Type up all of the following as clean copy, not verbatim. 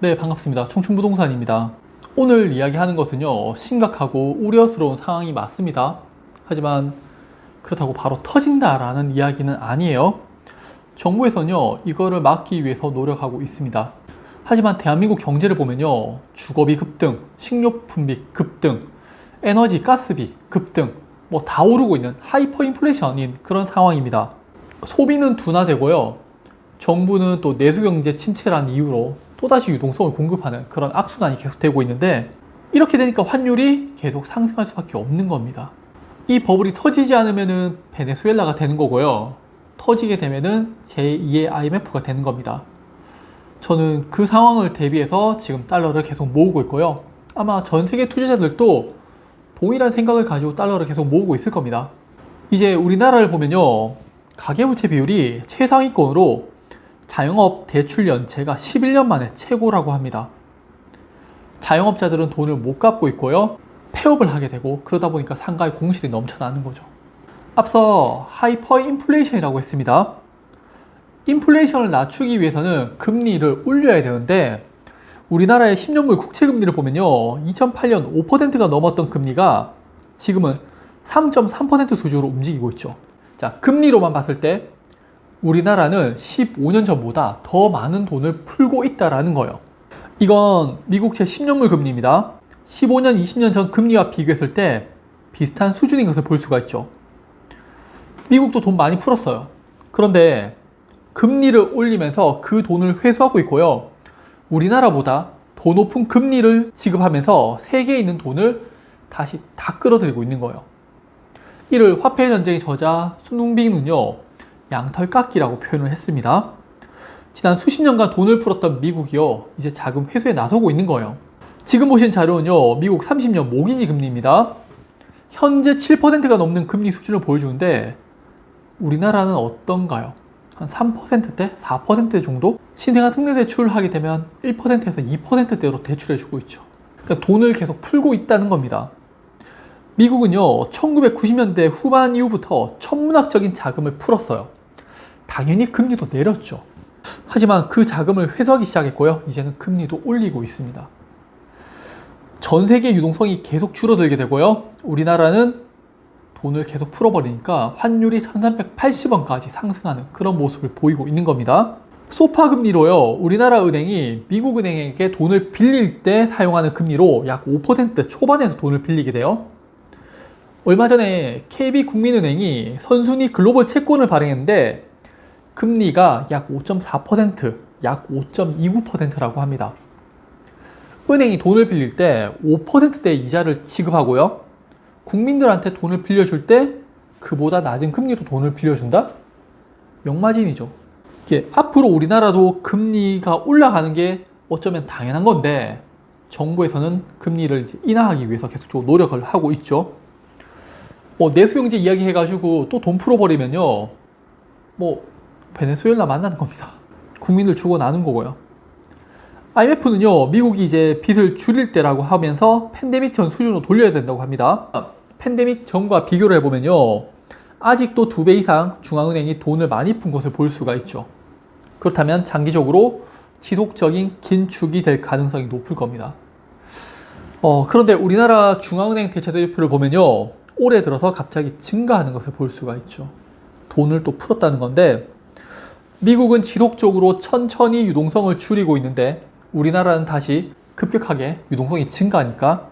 네, 반갑습니다. 청춘부동산입니다. 오늘 이야기하는 것은요, 심각하고 우려스러운 상황이 맞습니다. 하지만 그렇다고 바로 터진다라는 이야기는 아니에요. 정부에서는요, 이거를 막기 위해서 노력하고 있습니다. 하지만 대한민국 경제를 보면요, 주거비 급등, 식료품비 급등, 에너지, 가스비 급등, 뭐 다 오르고 있는 하이퍼 인플레이션인 그런 상황입니다. 소비는 둔화되고요, 정부는 또 내수경제 침체라는 이유로 또다시 유동성을 공급하는 그런 악순환이 계속되고 있는데, 이렇게 되니까 환율이 계속 상승할 수밖에 없는 겁니다. 이 버블이 터지지 않으면은 베네수엘라가 되는 거고요, 터지게 되면은 제2의 IMF가 되는 겁니다. 저는 그 상황을 대비해서 지금 달러를 계속 모으고 있고요, 아마 전 세계 투자자들도 동일한 생각을 가지고 달러를 계속 모으고 있을 겁니다. 이제 우리나라를 보면요, 가계부채 비율이 최상위권으로 자영업 대출 연체가 11년 만에 최고라고 합니다. 자영업자들은 돈을 못 갚고 있고요, 폐업을 하게 되고, 그러다 보니까 상가의 공실이 넘쳐나는 거죠. 앞서 하이퍼 인플레이션이라고 했습니다. 인플레이션을 낮추기 위해서는 금리를 올려야 되는데, 우리나라의 10년물 국채금리를 보면요, 2008년 5%가 넘었던 금리가 지금은 3.3% 수준으로 움직이고 있죠. 자, 금리로만 봤을 때 우리나라는 15년 전보다 더 많은 돈을 풀고 있다라는 거예요. 이건 미국채 10년물 금리입니다. 15년, 20년 전 금리와 비교했을 때 비슷한 수준인 것을 볼 수가 있죠. 미국도 돈 많이 풀었어요. 그런데 금리를 올리면서 그 돈을 회수하고 있고요, 우리나라보다 더 높은 금리를 지급하면서 세계에 있는 돈을 다시 다 끌어들이고 있는 거예요. 이를 화폐 전쟁의 저자 손흥민은요, 양털깎기라고 표현을 했습니다. 지난 수십 년간 돈을 풀었던 미국이요, 이제 자금 회수에 나서고 있는 거예요. 지금 보신 자료는요, 미국 30년 모기지 금리입니다. 현재 7%가 넘는 금리 수준을 보여주는데, 우리나라는 어떤가요? 한 3%대? 4% 정도? 신생아 특례대출 하게 되면 1%에서 2%대로 대출해주고 있죠. 그러니까 돈을 계속 풀고 있다는 겁니다. 미국은요, 1990년대 후반 이후부터 천문학적인 자금을 풀었어요. 당연히 금리도 내렸죠. 하지만 그 자금을 회수하기 시작했고요, 이제는 금리도 올리고 있습니다. 전 세계 유동성이 계속 줄어들게 되고요, 우리나라는 돈을 계속 풀어버리니까 환율이 1380원까지 상승하는 그런 모습을 보이고 있는 겁니다. 소파 금리로요, 우리나라 은행이 미국 은행에게 돈을 빌릴 때 사용하는 금리로 약 5% 초반에서 돈을 빌리게 돼요. 얼마 전에 KB국민은행이 선순위 글로벌 채권을 발행했는데 금리가 약 5.4%, 약 5.29%라고 합니다. 은행이 돈을 빌릴 때 5%대 이자를 지급하고요, 국민들한테 돈을 빌려줄 때 그보다 낮은 금리로 돈을 빌려준다? 명마진이죠. 이게 앞으로 우리나라도 금리가 올라가는 게 어쩌면 당연한 건데, 정부에서는 금리를 이제 인하하기 위해서 계속적으로 노력을 하고 있죠. 내수경제 이야기 해가지고 또 돈 풀어버리면요, 베네수엘라 만나는 겁니다. 국민들 주고 나눈 거고요. IMF는요, 미국이 이제 빚을 줄일 때라고 하면서 팬데믹 전 수준으로 돌려야 된다고 합니다. 팬데믹 전과 비교를 해보면요, 아직도 2배 이상 중앙은행이 돈을 많이 푼 것을 볼 수가 있죠. 그렇다면 장기적으로 지속적인 긴축이 될 가능성이 높을 겁니다. 그런데 우리나라 중앙은행 대체대표를 보면요, 올해 들어서 갑자기 증가하는 것을 볼 수가 있죠. 돈을 또 풀었다는 건데, 미국은 지속적으로 천천히 유동성을 줄이고 있는데 우리나라는 다시 급격하게 유동성이 증가하니까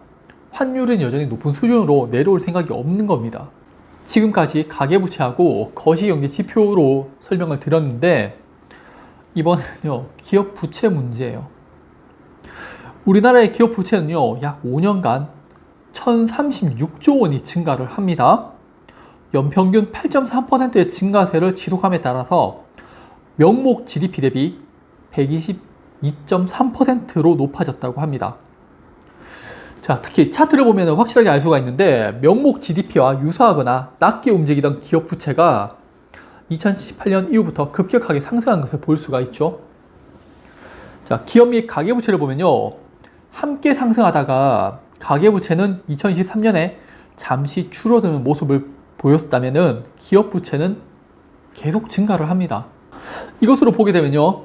환율은 여전히 높은 수준으로 내려올 생각이 없는 겁니다. 지금까지 가계부채하고 거시경제 지표로 설명을 드렸는데, 이번에는요, 기업 부채 문제예요. 우리나라의 기업 부채는요, 약 5년간 1036조 원이 증가를 합니다. 연평균 8.3%의 증가세를 지속함에 따라서 명목 GDP 대비 122.3%로 높아졌다고 합니다. 자, 특히 차트를 보면 확실하게 알 수가 있는데, 명목 GDP와 유사하거나 낮게 움직이던 기업 부채가 2018년 이후부터 급격하게 상승한 것을 볼 수가 있죠. 자, 기업 및 가계부채를 보면요, 함께 상승하다가 가계부채는 2023년에 잠시 줄어드는 모습을 보였다면은 기업 부채는 계속 증가를 합니다. 이것으로 보게 되면요,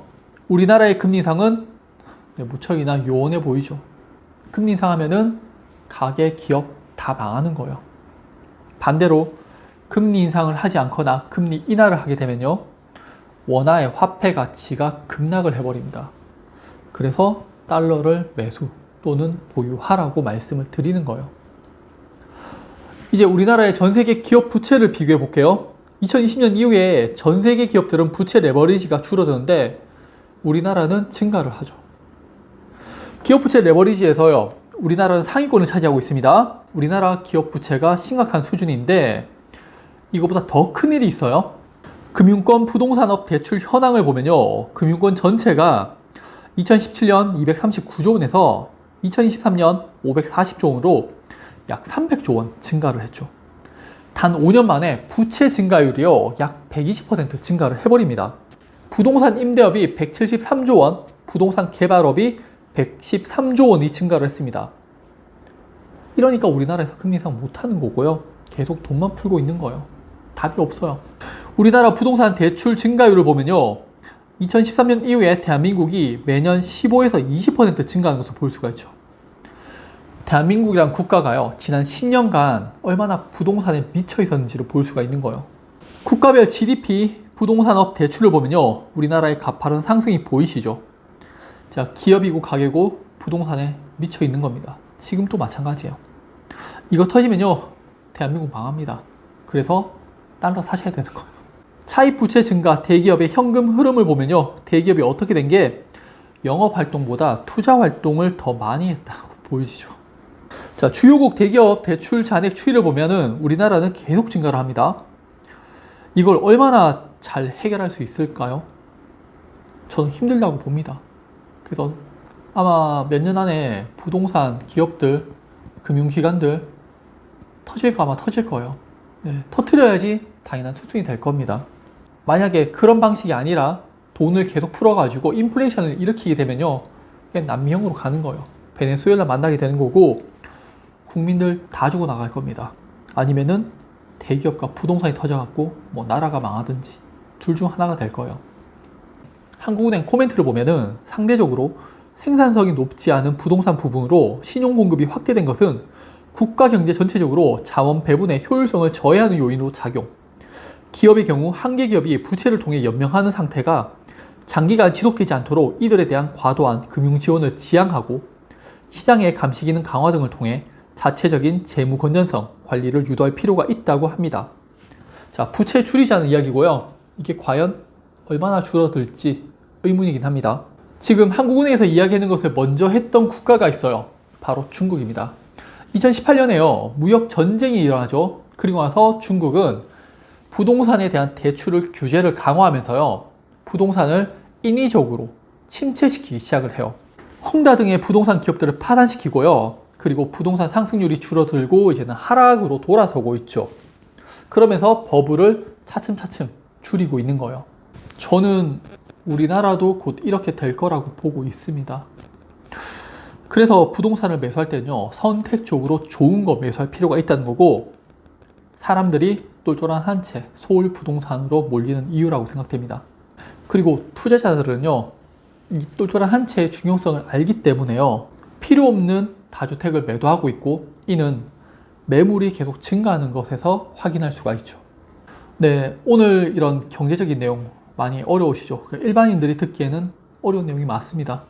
우리나라의 금리 인상은 무척이나 요원해 보이죠. 금리 인상하면은 가계, 기업 다 망하는 거예요. 반대로 금리 인상을 하지 않거나 금리 인하를 하게 되면요, 원화의 화폐 가치가 급락을 해버립니다. 그래서 달러를 매수 또는 보유하라고 말씀을 드리는 거예요. 이제 우리나라의 전 세계 기업 부채를 비교해 볼게요. 2020년 이후에 전 세계 기업들은 부채 레버리지가 줄어드는데 우리나라는 증가를 하죠. 기업 부채 레버리지에서요, 우리나라는 상위권을 차지하고 있습니다. 우리나라 기업 부채가 심각한 수준인데 이거보다 더 큰 일이 있어요. 금융권 부동산업 대출 현황을 보면요, 금융권 전체가 2017년 239조 원에서 2023년 540조 원으로 약 300조 원 증가를 했죠. 단 5년 만에 부채 증가율이요, 약 120% 증가를 해버립니다. 부동산 임대업이 173조 원, 부동산 개발업이 113조 원이 증가를 했습니다. 이러니까 우리나라에서 금리 인상 못하는 거고요. 계속 돈만 풀고 있는 거예요. 답이 없어요. 우리나라 부동산 대출 증가율을 보면요, 2013년 이후에 대한민국이 매년 15에서 20% 증가하는 것을 볼 수가 있죠. 대한민국이란 국가가요, 지난 10년간 얼마나 부동산에 미쳐 있었는지를 볼 수가 있는 거예요. 국가별 GDP 부동산업 대출을 보면요, 우리나라의 가파른 상승이 보이시죠? 자, 기업이고 가게고 부동산에 미쳐 있는 겁니다. 지금도 마찬가지예요. 이거 터지면요, 대한민국 망합니다. 그래서 달러 사셔야 되는 거예요. 차입 부채 증가, 대기업의 현금 흐름을 보면요, 대기업이 어떻게 된 게 영업 활동보다 투자 활동을 더 많이 했다고 보이시죠. 자, 주요국 대기업 대출 잔액 추이를 보면은 우리나라는 계속 증가를 합니다. 이걸 얼마나 잘 해결할 수 있을까요? 저는 힘들다고 봅니다. 그래서 아마 몇 년 안에 부동산 기업들, 금융기관들 터질까 아마 터질 거예요. 네, 터트려야지 당연한 수준이 될 겁니다. 만약에 그런 방식이 아니라 돈을 계속 풀어가지고 인플레이션을 일으키게 되면요, 그냥 난미형으로 가는 거예요. 베네수엘라 만나게 되는 거고 국민들 다 죽어 나갈 겁니다. 아니면은 대기업과 부동산이 터져갖고 뭐 나라가 망하든지 둘 중 하나가 될 거예요. 한국은행 코멘트를 보면은 상대적으로 생산성이 높지 않은 부동산 부분으로 신용 공급이 확대된 것은 국가 경제 전체적으로 자원 배분의 효율성을 저해하는 요인으로 작용. 기업의 경우 한 개 기업이 부채를 통해 연명하는 상태가 장기간 지속되지 않도록 이들에 대한 과도한 금융 지원을 지양하고 시장의 감시 기능 강화 등을 통해 자체적인 재무 건전성 관리를 유도할 필요가 있다고 합니다. 자, 부채 줄이자는 이야기고요. 이게 과연 얼마나 줄어들지 의문이긴 합니다. 지금 한국은행에서 이야기하는 것을 먼저 했던 국가가 있어요. 바로 중국입니다. 2018년에요, 무역 전쟁이 일어나죠. 그리고 나서 중국은 부동산에 대한 대출을 규제를 강화하면서요, 부동산을 인위적으로 침체시키기 시작을 해요. 헝다 등의 부동산 기업들을 파산시키고요. 그리고 부동산 상승률이 줄어들고 이제는 하락으로 돌아서고 있죠. 그러면서 버블을 차츰차츰 줄이고 있는 거예요. 저는 우리나라도 곧 이렇게 될 거라고 보고 있습니다. 그래서 부동산을 매수할 때는요, 선택적으로 좋은 거 매수할 필요가 있다는 거고, 사람들이 똘똘한 한 채 서울 부동산으로 몰리는 이유라고 생각됩니다. 그리고 투자자들은요, 이 똘똘한 한 채의 중요성을 알기 때문에요, 필요 없는 다주택을 매도하고 있고, 이는 매물이 계속 증가하는 것에서 확인할 수가 있죠. 네, 오늘 이런 경제적인 내용 많이 어려우시죠? 일반인들이 듣기에는 어려운 내용이 많습니다.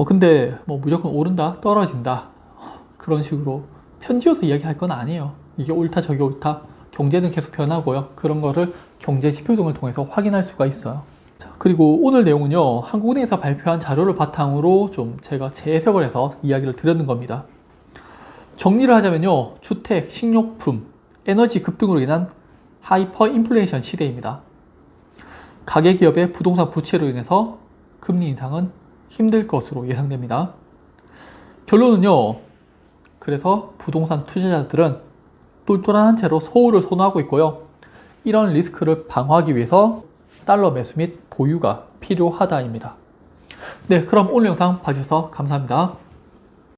근데 뭐 무조건 오른다, 떨어진다 그런 식으로 편지어서 이야기할 건 아니에요. 이게 옳다, 저게 옳다. 경제는 계속 변하고요. 그런 거를 경제 지표 등을 통해서 확인할 수가 있어요. 자, 그리고 오늘 내용은요, 한국은행에서 발표한 자료를 바탕으로 좀 제가 재해석을 해서 이야기를 드렸는 겁니다. 정리를 하자면요, 주택, 식료품, 에너지 급등으로 인한 하이퍼 인플레이션 시대입니다. 가계 기업의 부동산 부채로 인해서 금리 인상은 힘들 것으로 예상됩니다. 결론은요, 그래서 부동산 투자자들은 똘똘한 한 채로 서울을 선호하고 있고요. 이런 리스크를 방어하기 위해서 달러 매수 및 보유가 필요하다입니다. 네, 그럼 오늘 영상 봐주셔서 감사합니다.